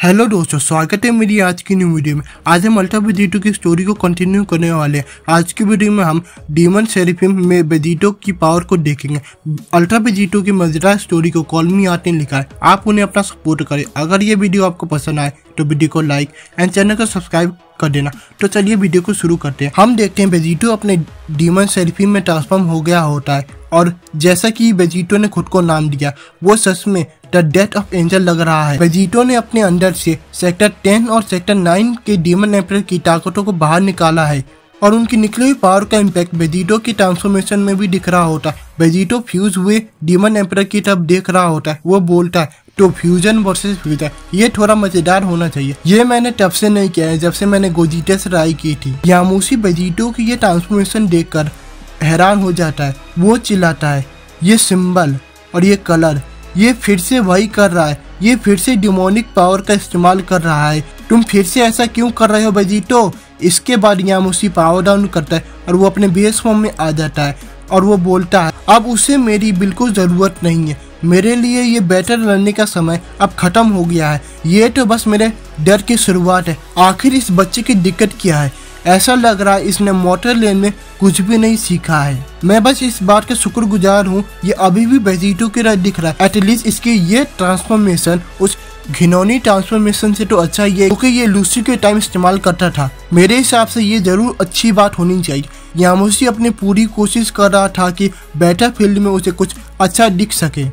Hello दोस्तों, स्वागत है मेरी आज की न्यू वीडियो में। आज हम अल्ट्रा वेजिटो की स्टोरी को कंटिन्यू करने वाले हैं। आज की वीडियो में हम डीमन सेराफिम में वेजिटो की पावर को देखेंगे। अल्ट्रा वेजिटो की मजेदार स्टोरी को कॉल मी आर्ट ने लिखा है। आप उन्हें अपना सपोर्ट करें। अगर ये वीडियो आपको पसंद आए तो वीडियो को लाइक एंड चैनल को सब्सक्राइब कर देना। तो चलिए वीडियो को शुरू करते हैं। हम देखते हैं वेजिटो अपने डीमन सेराफिम में ट्रांसफॉर्म हो गया होता है और जैसा कि वेजिटो ने खुद को नाम दिया, वो सच में द डेथ ऑफ एंजल लग रहा है। वेजिटो ने अपने अंदर से सेक्टर 10 और सेक्टर 9 के डीमन एम्परर की ताकतों को बाहर निकाला है और उनकी निकली हुई पावर का इम्पैक्ट वेजिटो की ट्रांसफॉर्मेशन में भी दिख रहा होता है। वेजिटो फ्यूज हुए डीमन एम्परर की तरफ देख रहा होता है। वो बोलता है तो फ्यूजन वर्सेस फ्यूजन, ये थोड़ा मजेदार होना चाहिए। ये मैंने तब से नहीं किया है जब से मैंने गोजिटा से ट्राई की थी। यामुशी वेजिटो की ये ट्रांसफॉर्मेशन देखकर हैरान हो जाता है। वो चिल्लाता है, ये सिंबल और ये कलर, ये फिर से वही कर रहा है। ये फिर से डिमोनिक पावर का इस्तेमाल कर रहा है। तुम फिर से ऐसा क्यों कर रहे हो वेजिटो? इसके बाद यामुशी पावर डाउन करता है और वो अपने बेस फॉर्म में आ जाता है और वो बोलता है अब उसे मेरी बिल्कुल जरूरत नहीं है। मेरे लिए ये बेटर लड़ने का समय अब खत्म हो गया है। ये तो बस मेरे डर की शुरुआत है। आखिर इस बच्चे की दिक्कत क्या है? ऐसा लग रहा है इसने मोटर लेन में कुछ भी नहीं सीखा है। मैं बस इस बात का शुक्रगुजार हूँ, ये अभी भी वेजिटो की तरह दिख रहा है। एटलीस्ट इसकी ये ट्रांसफॉर्मेशन उस घिनौनी ट्रांसफॉर्मेशन से तो अच्छा ही है क्योंकि ये लूसी के टाइम इस्तेमाल करता था। मेरे हिसाब से ये जरूर अच्छी बात होनी चाहिए। यामुशी अपनी पूरी कोशिश कर रहा था कि बैटलफील्ड में उसे कुछ अच्छा दिख सके,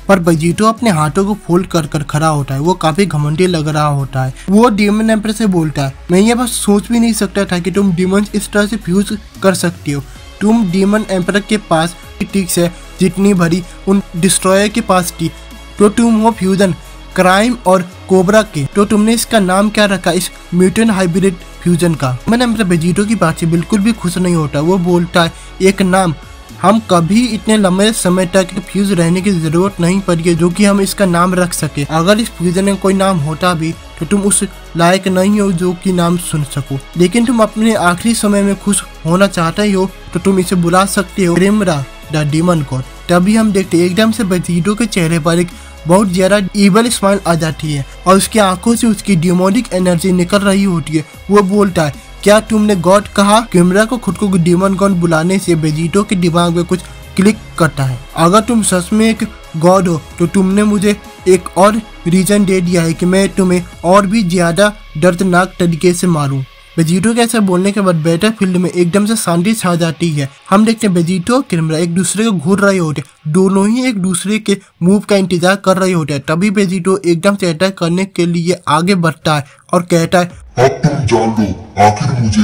पर वेजिटो अपने हाथों को फोल्ड कर कर खड़ा होता है। वो काफी घमंडी लग रहा होता है। वो डीमन एम्परर से बोलता है, मैं ये बस सोच भी नहीं सकता था कि तुम डीमन इस तरह से फ्यूज कर सकती हो। तुम डीमन एम्परर के पास ठीक से जितनी भरी उन डिस्ट्रॉयर के पास थी, तो तुम हो फ्यूजन क्राइम और कोबरा के, तो तुमने इसका नाम क्या रखा, इस म्यूटेंट हाइब्रिड फ्यूजन का? डीमन एम्परर वेजिटो की बात से बिल्कुल भी खुश नहीं होता। वो बोलता है, एक नाम, हम कभी इतने लंबे समय तक फ्यूज रहने की जरूरत नहीं पड़ी है जो कि हम इसका नाम रख सके। अगर इस फ्यूजन में कोई नाम होता भी तो तुम उस लायक नहीं हो जो कि नाम सुन सको, लेकिन तुम अपने आखिरी समय में खुश होना चाहते हो तो तुम इसे बुला सकते हो ग्रिमरा द डीमन गॉड। तभी हम देखते एकदम से वेजिटो के चेहरे पर एक बहुत ज्यादा इवल स्माइल आ जाती है और उसकी आंखों से उसकी डिमोनिक एनर्जी निकल रही होती है। वो बोलता है, क्या तुमने गॉड कहा? ग्रिमरा को खुद को डीमन गॉड बुलाने से वेजिटो के दिमाग में कुछ क्लिक करता है। अगर तुम सच में एक गॉड हो तो तुमने मुझे एक और रीजन दे दिया है कि मैं तुम्हें और भी ज्यादा दर्दनाक तरीके से मारूं। वेजिटो के ऐसा बोलने के बाद बैटलफील्ड में एकदम से शांति छा जाती है। हम देखते हैं वेजिटो और ग्रिमरा एक दूसरे को घूर रहे होते हैं। दोनों ही एक दूसरे के मूव का इंतजार कर रहे होते हैं। तभी वेजिटो एकदम से अटैक करने के लिए आगे बढ़ता है और कहता है, अब तुम जान लो आखिर मुझे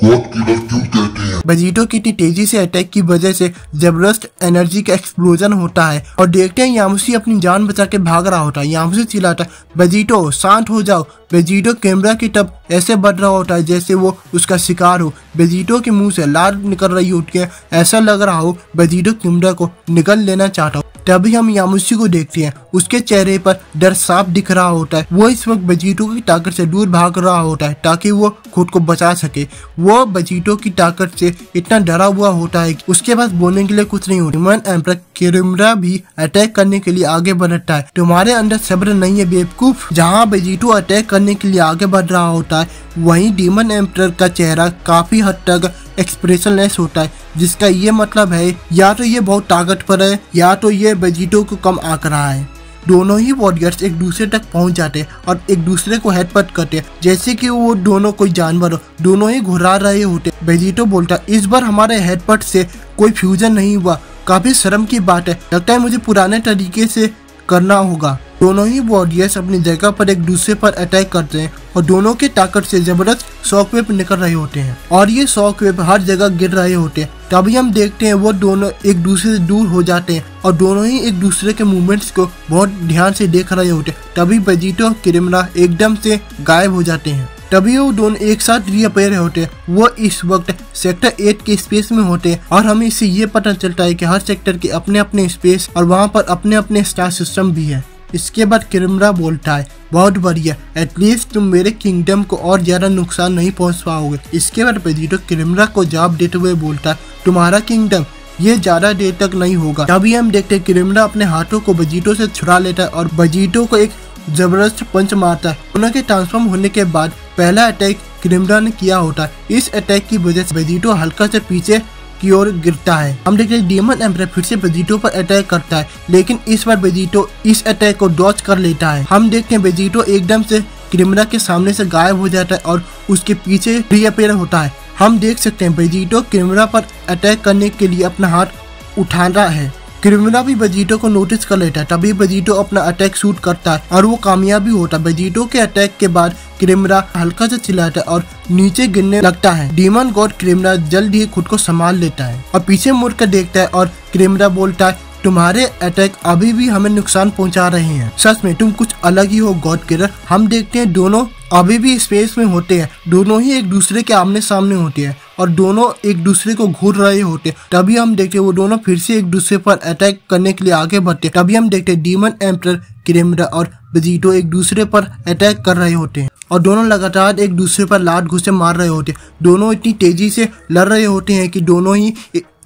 गॉड किलर क्यों कहते हैं। वेजिटो की तेजी से अटैक की वजह से जबरदस्त एनर्जी का एक्सप्लोजन होता है और देखते हैं यामुशी अपनी जान बचा के भाग रहा होता है। यामुशी चिल्लाता है, वेजिटो शांत हो जाओ। वेजिटो कैमरा की तरफ ऐसे बढ़ रहा होता है जैसे वो उसका शिकार हो। वेजिटो के मुंह से लार निकल रही होती है। ऐसा लग रहा हो वेजिटो कैमरा को निगल लेना चाहता हो। तभी हम यामुशी को देखते हैं, उसके चेहरे पर डर साफ दिख रहा होता है। वो इस वक्त वेजिटो की ताकत से दूर भाग रहा होता है ताकि वो खुद को बचा सके। वो वेजिटो की ताकत से इतना डरा हुआ होता है कि उसके पास बोलने के लिए कुछ नहीं होता। डीमन एम्परर ग्रिमरा भी अटैक करने के लिए आगे बढ़ता है। तुम्हारे अंदर सब्र नहीं है बेवकूफ। जहाँ वेजिटो अटैक करने के लिए आगे बढ़ रहा होता है वहीं डीमन एम्परर का चेहरा काफी हद तक एक्सप्रेशनलेस होता है, जिसका ये मतलब है या तो ये बहुत ताकतवर है या तो ये वेजिटो को कम आंक रहा है। दोनों ही वॉरियर्स एक दूसरे तक पहुंच जाते हैं और एक दूसरे को हेडबट करते हैं जैसे कि वो दोनों कोई जानवर हो। दोनों ही घुरा रहे होते। वेजिटो बोलता, इस बार हमारे हेडबट से कोई फ्यूजन नहीं हुआ, काफी शर्म की बात है। लगता है मुझे पुराने तरीके से करना होगा। दोनों ही वॉरियर्स अपनी जगह पर एक दूसरे पर अटैक करते हैं और दोनों के ताकत से जबरदस्त शॉकवेव निकल रहे होते हैं और ये शॉकवेव हर जगह गिर रहे होते हैं। तभी हम देखते हैं वो दोनों एक दूसरे से दूर हो जाते हैं और दोनों ही एक दूसरे के मूवमेंट्स को बहुत ध्यान से देख रहे होते हैं। तभी वेजिटो और ग्रिमरा एकदम से गायब हो जाते हैं। तभी वो दोनों एक साथ रीअपेयर होते हैं। वो इस वक्त सेक्टर 8 के स्पेस में होते हैं और हमें इससे ये पता चलता है कि हर सेक्टर के अपने अपने स्पेस और वहाँ पर अपने अपने स्टार सिस्टम भी है। इसके बाद ग्रिमरा बोलता है, बहुत बढ़िया, एटलीस्ट तुम मेरे किंगडम को और ज्यादा नुकसान नहीं पहुंच पाओगे। इसके बाद वेजिटो ग्रिमरा को जवाब देते हुए बोलता है, तुम्हारा किंगडम ये ज्यादा देर तक नहीं होगा। तभी हम देखते हैं ग्रिमरा अपने हाथों को वेजिटो से छुड़ा लेता है और वेजिटो को एक जबरदस्त पंच मारता है। दोनों के ट्रांसफॉर्म होने के बाद पहला अटैक क्रिमरा ने किया होता है। इस अटैक की वजह से वेजिटो हल्का से पीछे की ओर गिरता है। हम देखते हैं डीमन एम्परर फिर से वेजिटो पर अटैक करता है, लेकिन इस बार वेजिटो इस अटैक को डॉज कर लेता है। हम देखते हैं वेजिटो एकदम से क्रिमरा के सामने से गायब हो जाता है और उसके पीछे रीअपीयर होता है। हम देख सकते हैं वेजिटो क्रिमरा पर अटैक करने के लिए अपना हाथ उठा रहा है। क्रिमरा भी वेजिटो को नोटिस कर लेता है, तभी वेजिटो अपना अटैक शूट करता है और वो कामयाब भी होता है। वेजिटो के अटैक के बाद क्रिमरा हल्का से चिल्लाता है और नीचे गिरने लगता है। डीमन गॉड क्रिमरा जल्द ही खुद को संभाल लेता है और पीछे मुड़कर देखता है और क्रिमरा बोलता है, तुम्हारे अटैक अभी भी हमें नुकसान पहुंचा रहे हैं। सच में तुम कुछ अलग ही हो गॉड किलर। हम देखते हैं दोनों अभी भी स्पेस में होते हैं, दोनों ही एक दूसरे के आमने सामने होते हैं और दोनों एक दूसरे को घूर रहे होते हैं। तभी हम देखते हैं वो दोनों फिर से एक दूसरे पर अटैक करने के लिए आगे बढ़ते हैं। तभी हम देखते हैं डीमन एम्परर क्रिमरा और वेजिटो एक दूसरे पर अटैक कर रहे होते हैं और दोनों लगातार एक दूसरे पर लात घुसे मार रहे होते हैं। दोनों इतनी तेजी से लड़ रहे होते हैं कि दोनों ही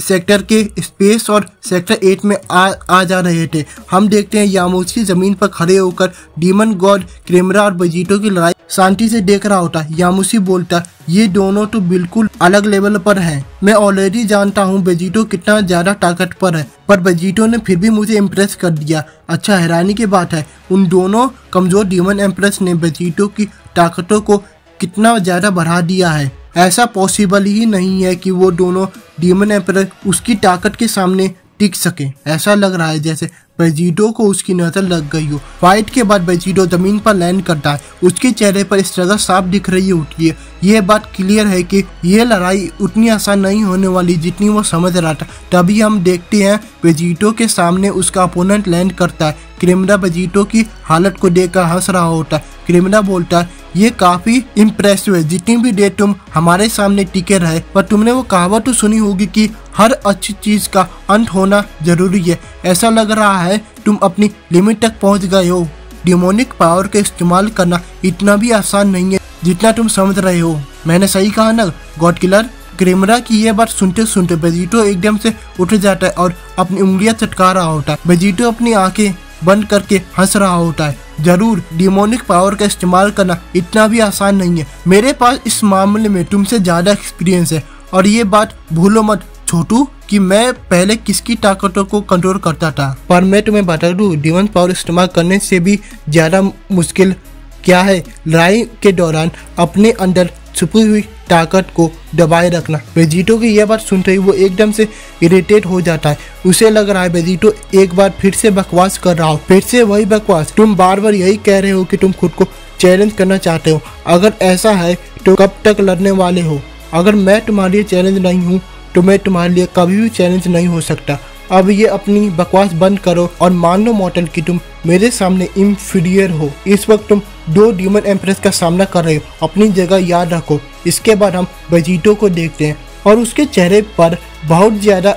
सेक्टर के स्पेस और सेक्टर 8 में आ जा रहे थे। हम देखते हैं यामुशी जमीन पर खड़े होकर डीमन गॉड क्रिमरा और वेजिटो की लड़ाई शांति से देख रहा होता है। यामुशी बोलता, ये दोनों तो बिल्कुल अलग लेवल पर हैं। मैं ऑलरेडी जानता हूँ वेजिटो कितना ज्यादा ताकतवर है, पर वेजिटो ने फिर भी मुझे इम्प्रेस कर दिया। अच्छा, हैरानी की बात है उन दोनों कमजोर डीमन एम्प्रेस ने वेजिटो की ताकतों को कितना ज्यादा बढ़ा दिया है। ऐसा पॉसिबल ही नहीं है कि वो दोनों डीमन एम्परर उसकी ताकत के सामने टिक सके। ऐसा लग रहा है जैसे वेजिटो को उसकी नजर लग गई हो। फाइट के बाद वेजिटो जमीन पर लैंड करता है, उसके चेहरे पर स्ट्रगल साफ दिख रही होती है। ये बात क्लियर है कि ये लड़ाई उतनी आसान नहीं होने वाली जितनी वो समझ रहा था। तभी हम देखते हैं वेजिटो के सामने उसका अपोनेंट लैंड करता है। क्रिमरा वेजिटो की हालत को देखकर हंस रहा होता है। क्रिमरा बोलता है, ये काफी इम्प्रेसिव है, जितनी भी देर तुम हमारे सामने टिके रहे। पर तुमने वो कहावत तो सुनी होगी कि हर अच्छी चीज का अंत होना जरूरी है। ऐसा लग रहा है तुम अपनी लिमिट तक पहुंच गए हो। डिमोनिक पावर का इस्तेमाल करना इतना भी आसान नहीं है जितना तुम समझ रहे हो। मैंने सही कहा ना गॉड किलर? क्रिमरा की ये बात सुनते सुनते वेजिटो एकदम से उठ जाता है और अपनी उंगलियां चटका रहा होता है। वेजिटो अपनी आंखें बंद करके हंस रहा होता है। जरूर, डिमोनिक पावर का इस्तेमाल करना इतना भी आसान नहीं है। मेरे पास इस मामले में तुमसे ज्यादा एक्सपीरियंस है और ये बात भूलो मत छोटू कि मैं पहले किसकी ताकतों को कंट्रोल करता था। पर मैं तुम्हें बता दूं, डिमन पावर इस्तेमाल करने से भी ज्यादा मुश्किल क्या है, लड़ाई के दौरान अपने अंदर छुपी हुई ताकत को दबाए रखना। वेजिटो की यह बात सुनते ही वो एकदम से इरिटेट हो जाता है। उसे लग रहा है वेजिटो एक बार फिर से बकवास कर रहा हो। फिर से वही बकवास, तुम बार बार यही कह रहे हो कि तुम खुद को चैलेंज करना चाहते हो। अगर ऐसा है तो कब तक लड़ने वाले हो? अगर मैं तुम्हारे लिए चैलेंज नहीं हूँ तो मैं तुम्हारे लिए कभी भी चैलेंज नहीं हो सकता। अब ये अपनी बकवास बंद करो और मान लो मॉर्टल कि तुम मेरे सामने इंफीरियर हो। इस वक्त तुम 2 डीमन एम्प्रेस का सामना कर रहे हो, अपनी जगह याद रखो। इसके बाद हम वेजिटो को देखते हैं और उसके चेहरे पर बहुत ज्यादा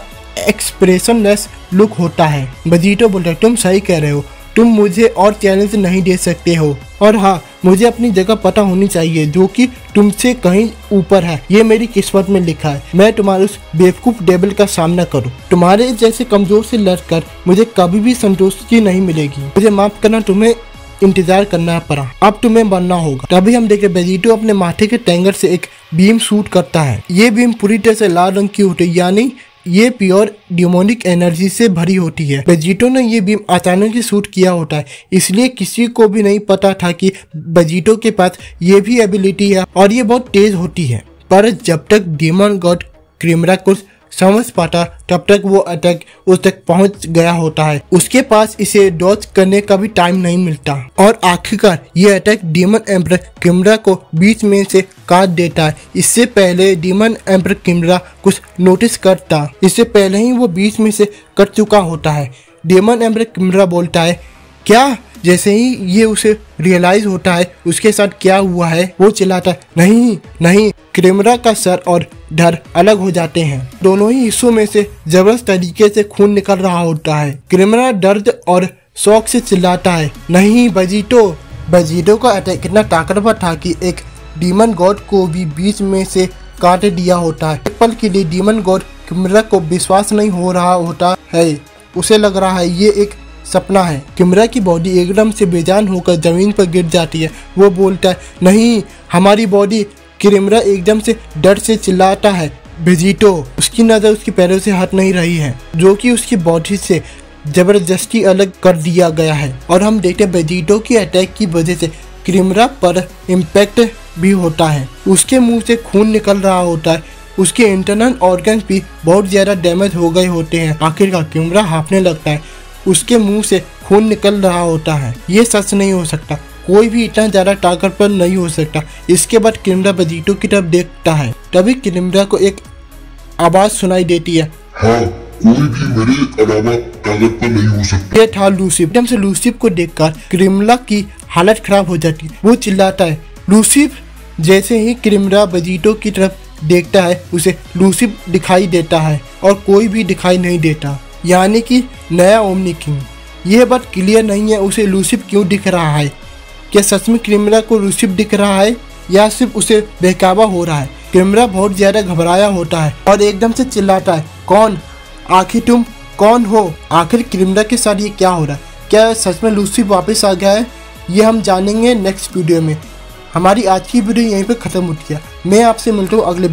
एक्सप्रेशनलेस लुक होता है। वेजिटो बोलता है, तुम सही कह रहे हो, तुम मुझे और चैलेंज नहीं दे सकते हो। और हाँ, मुझे अपनी जगह पता होनी चाहिए जो कि तुमसे कहीं ऊपर है। ये मेरी किस्मत में लिखा है। मैं तुम्हारे उस बेवकूफ डेविल का सामना करूं। तुम्हारे जैसे कमजोर से लड़कर मुझे कभी भी संतुष्टि नहीं मिलेगी। मुझे माफ करना, तुम्हें इंतजार करना पड़ा। अब तुम्हें बनना होगा। तभी हम देखे वेजिटो अपने माथे के टैंगर से एक बीम शूट करता है। ये बीम पूरी तरह से लाल रंग की होती है, यानी ये प्योर डिमोनिक एनर्जी से भरी होती है। वेजिटो ने ये बीम अचानक ही शूट किया होता है, इसलिए किसी को भी नहीं पता था कि वेजिटो के पास ये भी एबिलिटी है और ये बहुत तेज होती है। पर जब तक डीमन गॉड क्रिमरा को समझ पाता तब तक वो अटैक उस तक पहुंच गया होता है। उसके पास इसे डॉज करने का भी टाइम नहीं मिलता और आखिरकार ये अटैक डीमन एम्परर क्रिमरा को बीच में से काट देता है। इससे पहले डीमन एम्परर क्रिमरा कुछ नोटिस करता, इससे पहले ही वो बीच में से कट चुका होता है। डीमन एम्परर क्रिमरा बोलता है, क्या? जैसे ही ये उसे रियलाइज होता है उसके साथ क्या हुआ है, वो चिल्लाता है, नहीं नहीं। क्रिमरा का सर और धड़ अलग हो जाते हैं। दोनों ही हिस्सों में से जबरदस्त तरीके से खून निकल रहा होता है। क्रिमरा दर्द और शौक से चिल्लाता है, नहीं वेजिटो। वेजिटो का अटैक कितना ताकतवर था कि एक डीमन गॉड को भी बीच में से काट दिया होता है। एक पल के लिए डीमन गॉड क्रिमरा को विश्वास नहीं हो रहा होता है। उसे लग रहा है ये एक सपना है। किमरा की बॉडी एकदम से बेजान होकर जमीन पर गिर जाती है। वो बोलता है, नहीं हमारी बॉडी। किमरा एकदम से डर से चिल्लाता है, वेजिटो। उसकी नज़र उसके पैरों से हट नहीं रही है, जो कि उसकी बॉडी से जबरदस्ती अलग कर दिया गया है। और हम देखते हैं वेजिटो की अटैक की वजह से किमरा पर इम्पैक्ट भी होता है। उसके मुंह से खून निकल रहा होता है। उसके इंटरनल ऑर्गन्स भी बहुत ज़्यादा डैमेज हो गए होते हैं। आखिरकार किमरा हांफने लगता है। उसके मुंह से खून निकल रहा होता है। ये सच नहीं हो सकता, कोई भी इतना ज़्यादा ताकतवर नहीं हो सकता। इसके बाद किमरा वेजिटो की तरफ देखता है। तभी किमरा को एक आवाज़ सुनाई देती है, हाँ, कोई भी मेरे अलावा ताकतवर नहीं हो सकता। ये था लूसिफ। एकदम से लूसिफ को देखकर किमरा की हालत खराब हो जाती है। वो चिल्लाता है, लूसिफ। जैसे ही किमरा वेजिटो की तरफ देखता है, उसे लूसिफ दिखाई देता है और कोई भी दिखाई नहीं देता, यानी कि नया ओमनी किंग। यह बात क्लियर नहीं है उसे लूसिफ क्यों दिख रहा है। क्या सच में किमरा को लूसिफ दिख रहा है या सिर्फ उसे बहकावा हो रहा है। किमरा बहुत ज्यादा घबराया होता है और एकदम से चिल्लाता है, कौन? आखिर तुम कौन हो? आखिर किमरा के साथ ये क्या हो रहा है? क्या सच में लूसिफ वापस आ गया है? ये हम जानेंगे नेक्स्ट वीडियो में। हमारी आज की वीडियो यहीं पे खत्म होती है। मैं आपसे मिलता हूँ अगले